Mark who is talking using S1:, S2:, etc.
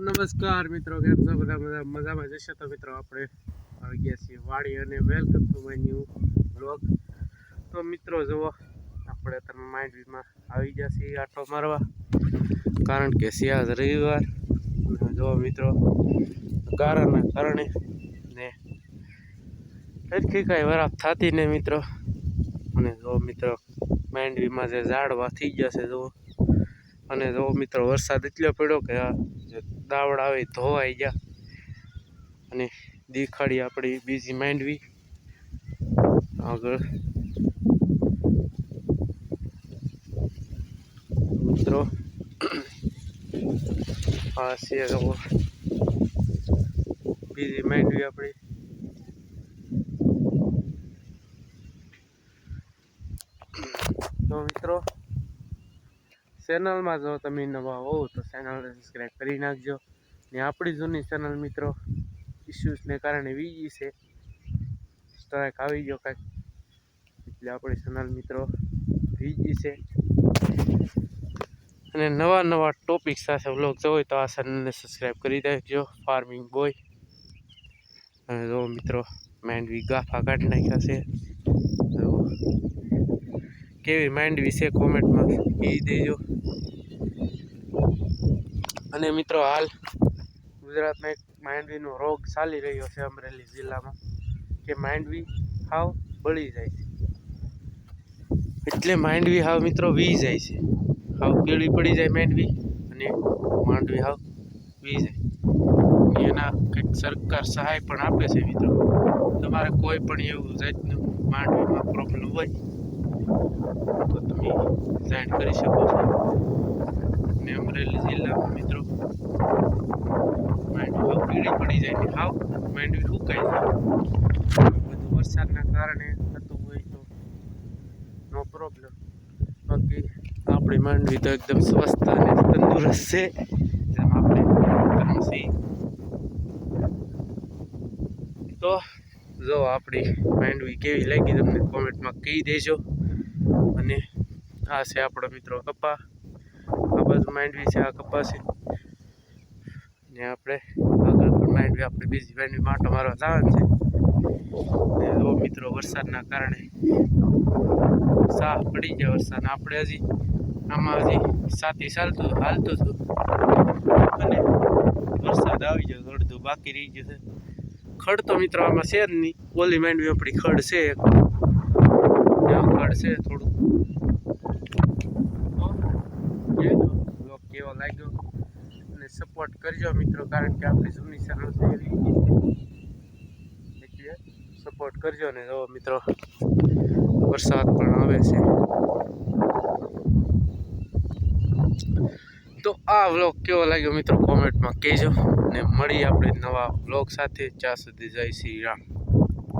S1: નમસ્કાર મિત્રો, કેમ છો બધા? મજામાં જશે તો મિત્રો આપણે આવી ગયા છીએ વાડી અને welcome to my new blog. તો મિત્રો જુઓ, આપણે તમે માંડવીમાં આવી ગયા છીએ આટો મારવા, કારણ કે આજ રવિવાર. જુઓ મિત્રો, ગારાના કારણે ને સરખી કાંઈ વરાપ થતી ને મિત્રો. અને જો મિત્રો, માંડવીમાં જે ઝાડવા થઈ જશે જુઓ. અને જો મિત્રો, વરસાદ એટલો પડ્યો કે દાવડા આવે ધોવાઈ ગયા અને દેખાડી આપણી બીજી માંડવી આગળ. મિત્રો આ છે બીજી માંડવી આપણી. તો મિત્રો, ચેનલમાં જો તમે નવા હોવ તો ચેનલને સબસ્ક્રાઈબ કરી નાખજો. ને આપણી જૂની ચેનલ મિત્રો ઇસ્યુઝને કારણે વીજી છે, સ્ટ્રાઇક આવી ગયો કાંઈક, એટલે આપણી ચેનલ મિત્રો વીજી છે. અને નવા ટોપિક સાથે વ્લોગ જોવો તો આ ચેનલને સબસ્ક્રાઈબ કરી દેજો, ફાર્મિંગ બોય. અને જો મિત્રો, માંડવી ગાફા કાઢી નાખ્યા છે. કેવી માંડવી છે કોમેન્ટમાં કહી દેજો. અને મિત્રો, હાલ ગુજરાતમાં એક માંડવીનો રોગ ચાલી રહ્યો છે અમરેલી જિલ્લામાં, કે માંડવી હાવ બળી જાય છે. એટલે માંડવી હાવ મિત્રો વી જાય છે, હાવ પીળી પડી જાય માંડવી, અને માંડવી હાવ વી જાય. એના કંઈક સરકાર સહાય પણ આપે છે મિત્રો. તમારે કોઈ પણ એવું જાતનું માંડવીમાં પ્રોબ્લેમ હોય તો તમે જાણ કરી શકો છો. અને અમરેલી જિલ્લામાં મિત્રો માંડવી હાવ પીળી પડી જાય ને હાવ માંડવી સુકાઈ જાય. બધું વરસાદના કારણે થતું હોય તો નો પ્રોબ્લેમ. બાકી આપણી માંડવી તો એકદમ સ્વસ્થ અને તંદુરસ્ત છે, જેમ આપણે છીએ. તો જો આપણી માંડવી કેવી લાગી તમને કોમેન્ટમાં કહી દેજો. અને આ છે આપણો મિત્રો કપા, આ બાજુ માંડવી છે, આ કપા છે. ને આપણે આગળ પણ માંડવી, આપણે બીજી માંડવી માટો મારવા જવાનું છે. જો મિત્રો, વરસાદના કારણે સાહ પડી ગયા વરસાદ. આપણે હજી આમાં સાથી હાલતું હતું અને વરસાદ આવી ગયો, અડધું બાકી રહી ગયું છે. ખડ તો મિત્રો આમાં છે જ નહીં. ઓલી માંડવી આપણી ખડ છે, ખડ છે થોડું. કેવો લાગ્યો અને સપોર્ટ કરજો મિત્રો, કારણ કે આપણી જૂની ચેનલ છે એટલે સપોર્ટ કરજો. ને જો મિત્રો, વરસાદ પણ આવે છે. તો આ વ્લોગ કેવો લાગ્યો મિત્રો કોમેન્ટમાં કહેજો. ને મળીએ આપણે નવા વ્લોગ સાથે. ત્યાં સુધી જય શ્રી રામ.